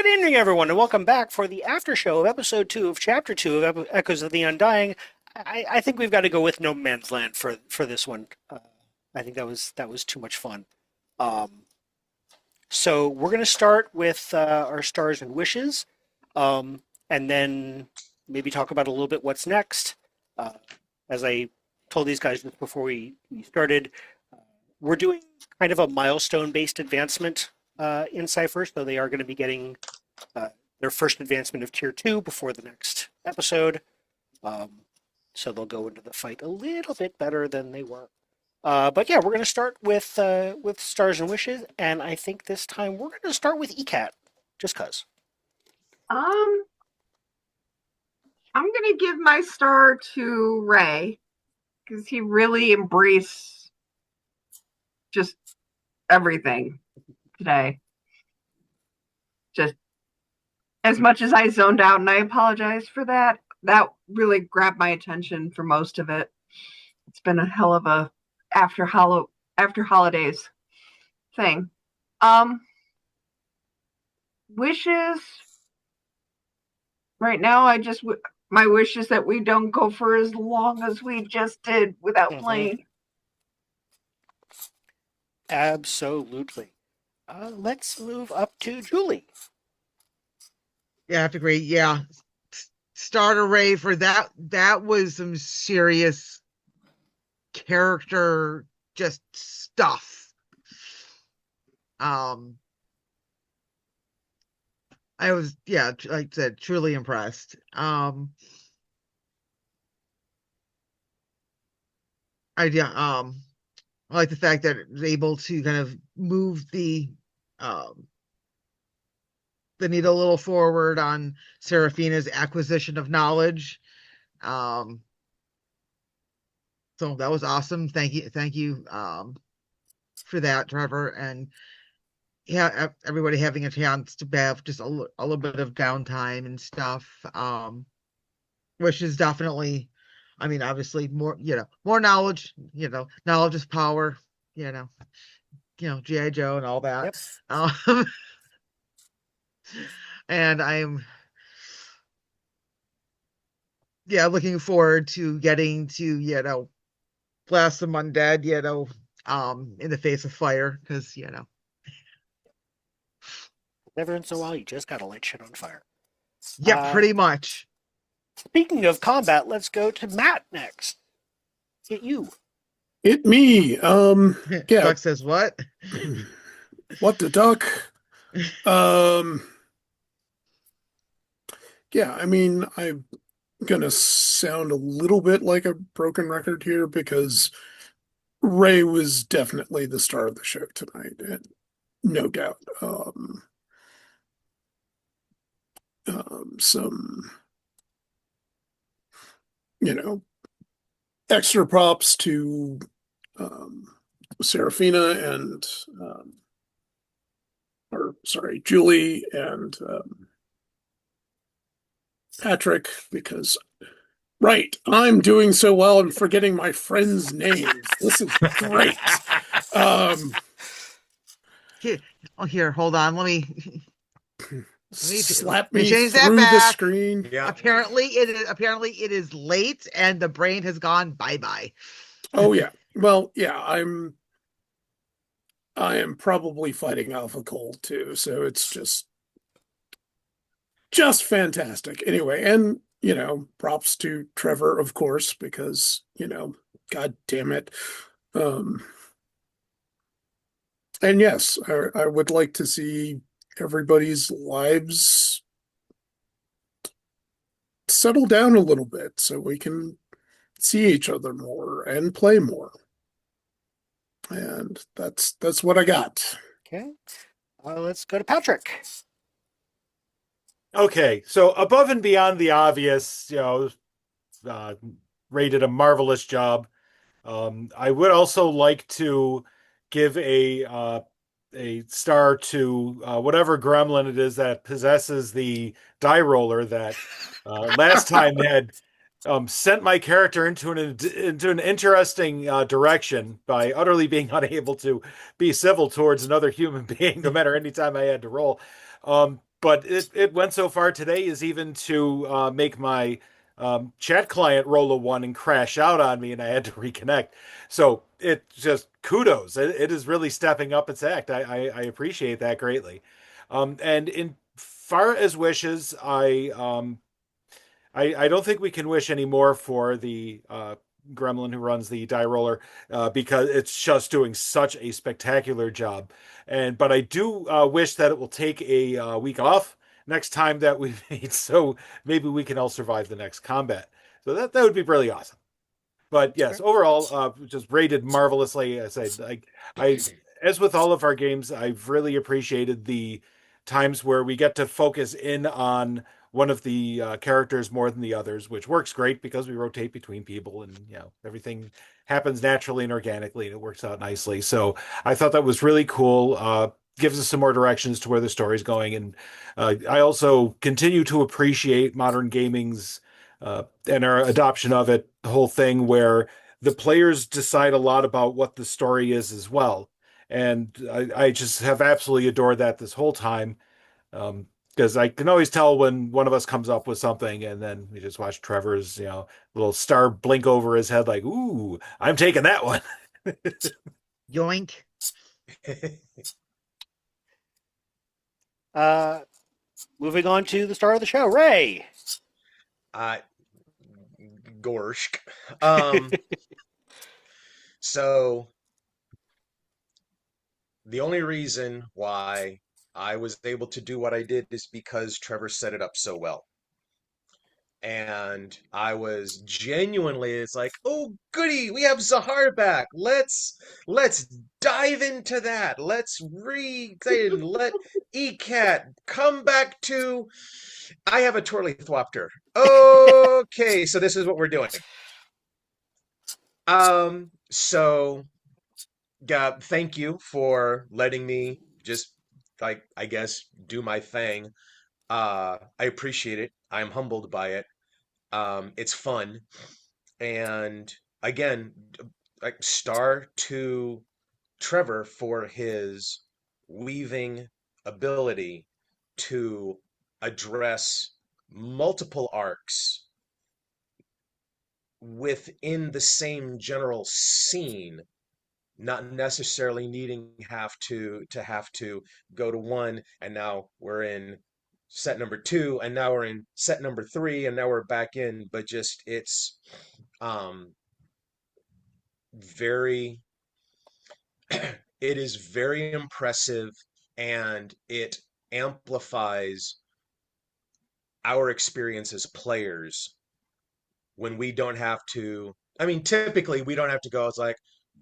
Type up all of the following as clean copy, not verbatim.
Good evening, everyone, and welcome back for the after show of episode 2 of chapter 2 of Echoes of the Undying. I think we've got to go with No Man's Land for this one. I think that was too much fun. Um, so we're going to start with our stars and wishes, and then maybe talk about a little bit what's next. Uh, as I told these guys just before we started, we're doing kind of a milestone-based advancement in Cypher, so they are going to be getting uh, their first advancement of Tier 2 before the next episode. Um, so they'll go into the fight a little bit better than they were. But yeah, we're going to start with Stars and Wishes, and I think this time we're going to start with ECAT, just cause. Um, I'm gonna give my star to Ray because he really embraced just everything today. Just as much as I zoned out, and I apologize for that. That really grabbed my attention for most of it. It's been a hell of a after holidays thing. Um, wishes right now. My wish is that we don't go for as long as we just did without playing. Absolutely. Let's move up to Julie. Yeah, I have to agree. Yeah. Start array for that. That was some serious character just stuff. I was, yeah, like I said, truly impressed. I like the fact that it was able to kind of move the needle a little forward on Seraphina's acquisition of knowledge. So that was awesome. Thank you for that, Trevor. And yeah, everybody having a chance to have just a little bit of downtime and stuff, which is definitely, I mean, obviously more knowledge. Knowledge is power. G.I. Joe and all that. Yep. And I'm looking forward to getting to blast some undead in the face of fire, because Never in so while, you just gotta light shit on fire. pretty much. Speaking of combat, let's go to Matt next. Hit you. Hit me. Yeah. Duck says what? What the duck? Yeah, I mean, I'm gonna sound a little bit like a broken record here because Ray was definitely the star of the show tonight, and no doubt. Some, extra props to Serafina and, Julie and Patrick, because, right, I'm doing so well and forgetting my friends' names. This is great. Here, hold on. Let me slap me change through that the back. screen. Yeah. Apparently it is late and the brain has gone bye-bye. Oh yeah. Well, yeah, I am probably fighting off a cold too, so it's just fantastic. Anyway, and props to Trevor, of course, because, god damn it. And yes, I would like to see everybody's lives settle down a little bit so we can see each other more and play more. And that's what I got. Okay. Let's go to Patrick. Okay, so above and beyond the obvious, Ray did a marvelous job. I would also like to give a star to whatever gremlin it is that possesses the die roller that last time had sent my character into an interesting direction by utterly being unable to be civil towards another human being, no matter any time I had to roll. but it went so far today as even to make my chat client roll a one and crash out on me, and I had to reconnect. So it just kudos. It is really stepping up its act. I appreciate that greatly. And in far as wishes, I don't think we can wish any more for the gremlin who runs the die roller because it's just doing such a spectacular job. And but I do wish that it will take a week off next time that we meet, so maybe we can all survive the next combat. So that would be really awesome. But yes, overall, just rated marvelously. As I, as with all of our games, I've really appreciated the times where we get to focus in on one of the characters more than the others, which works great because we rotate between people, and everything happens naturally and organically, and it works out nicely. So I thought that was really cool. Gives us some more directions to where the story's going, and I also continue to appreciate modern gaming's and our adoption of it, the whole thing where the players decide a lot about what the story is as well. And I just have absolutely adored that this whole time. Because I can always tell when one of us comes up with something, and then we just watch Trevor's, little star blink over his head, like, "Ooh, I'm taking that one." Yoink. Uh, moving on to the star of the show, Ray. Uh, Gorsk. So the only reason why I was able to do what I did is because Trevor set it up so well. And I was genuinely, it's like, oh goody, we have Zahar back. Let's dive into that. Let's let ECAT come back to I have a Twirlythwopter. Okay, so this is what we're doing. So thank you for letting me just like I guess do my thing. I appreciate it. I'm humbled by it. It's fun. And again, like star to Trevor for his weaving ability to address multiple arcs within the same general scene, not necessarily needing have to go to one and now we're in set number two and now we're in set number three and now we're back in, but just it's um very it is very impressive and it amplifies our experience as players when we don't have to. I mean, typically we don't have to go. It's like,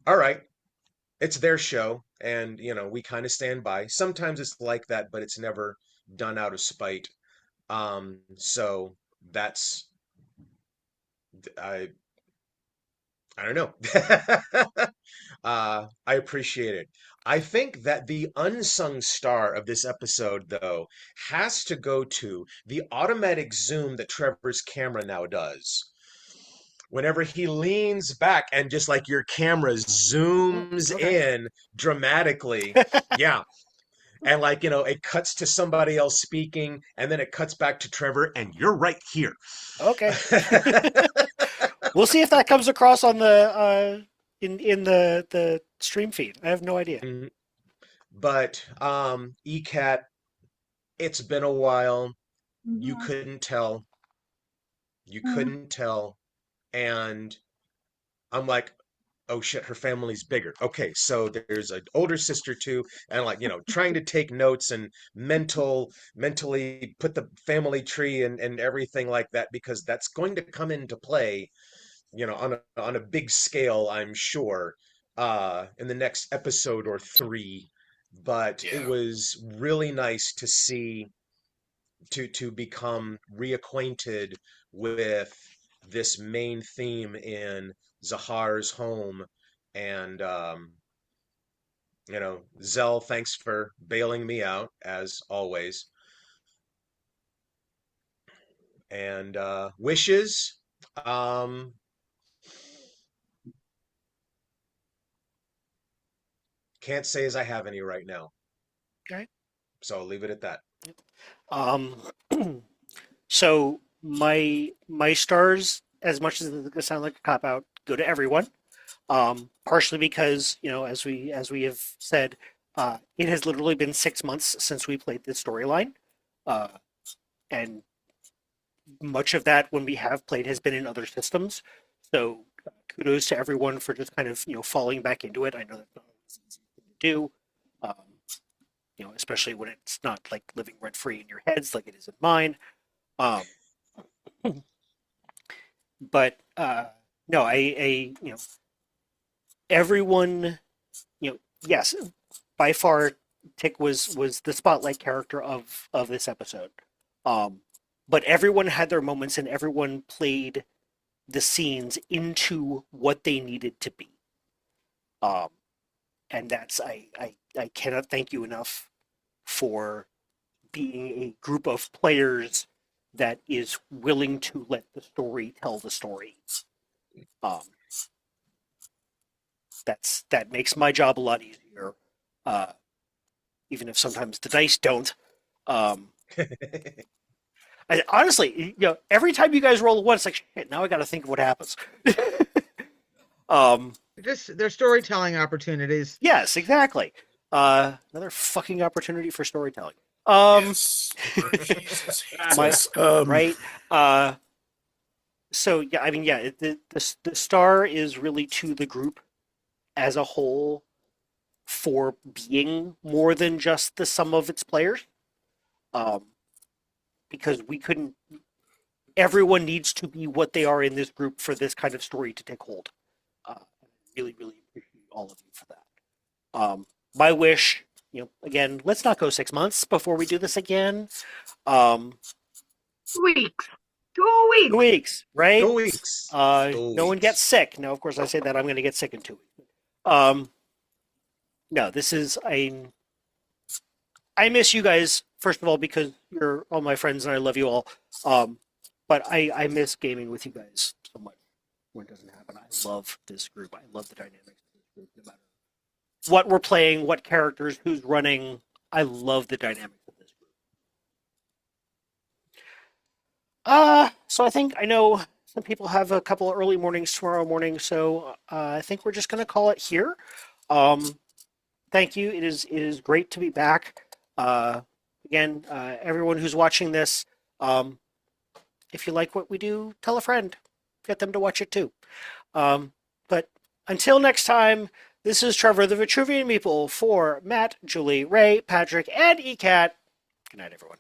all right, it's their show, and we kind of stand by. Sometimes it's like that, but it's never done out of spite. So that's I I don't know. I appreciate it. I think that the unsung star of this episode, though, has to go to the automatic zoom that Trevor's camera now does. Whenever he leans back and just like your camera zooms Okay. in dramatically, yeah. And like, it cuts to somebody else speaking, and then it cuts back to Trevor, and you're right here. Okay. We'll see if that comes across on the in the stream feed. I have no idea. Mhm. But ECAT, it's been a while. You Mhm. couldn't tell. You couldn't tell. And I'm like, oh shit, her family's bigger. Okay, so there's an older sister too, and like, trying to take notes and mentally put the family tree and everything like that because that's going to come into play, on a big scale, I'm sure, in the next episode or three. But it Yeah. was really nice to see to become reacquainted with this main theme in Zahar's home. And Zell, thanks for bailing me out as always. And wishes. Um, can't say as I have any right now. Okay. So I'll leave it at that. Um, so my stars, as much as it's gonna sound like a cop out, go to everyone. Partially because, as we have said, it has literally been 6 months since we played this storyline, uh, and much of that when we have played has been in other systems. So kudos to everyone for just kind of falling back into it. I know that's not always easy to do, um, especially when it's not like living rent free in your heads like it is in mine. Um, but no, everyone, yes, by far, Tick was the spotlight character of this episode. Um, but everyone had their moments, and everyone played the scenes into what they needed to be. Um, and that's I cannot thank you enough for being a group of players that is willing to let the story tell the story. Um, that makes my job a lot easier, uh, even if sometimes the dice don't. Um, honestly, every time you guys roll a one, it's like shit. Now I got to think of what happens. um, They're storytelling opportunities. yes, exactly. Another fucking opportunity for storytelling. Yes. My, Jesus. right. So yeah, I mean, yeah, the star is really to the group as a whole for being more than just the sum of its players. Um, because we couldn't. Everyone needs to be what they are in this group for this kind of story to take hold. Really, really appreciate all of you for that. My wish, again, let's not go 6 months before we do this again. 2 weeks. 2 weeks. 2 weeks, right? 2 weeks. No one gets sick. Now, of course, I say that I'm going to get sick in 2 weeks. No, this is I miss you guys first of all because you're all my friends and I love you all. But I miss gaming with you guys so much when it doesn't happen. I love this group. I love the dynamics of this group. No matter what we're playing, what characters, who's running, I love the dynamics of this group. So I know some people have a couple of early mornings tomorrow morning, so I think we're just going to call it here. Thank you. It is great to be back. Again, everyone who's watching this, if you like what we do, tell a friend. Get them to watch it too. But until next time, this is Trevor the Vitruvian Meeple for Matt, Julie, Ray, Patrick, and ECAT. Good night, everyone.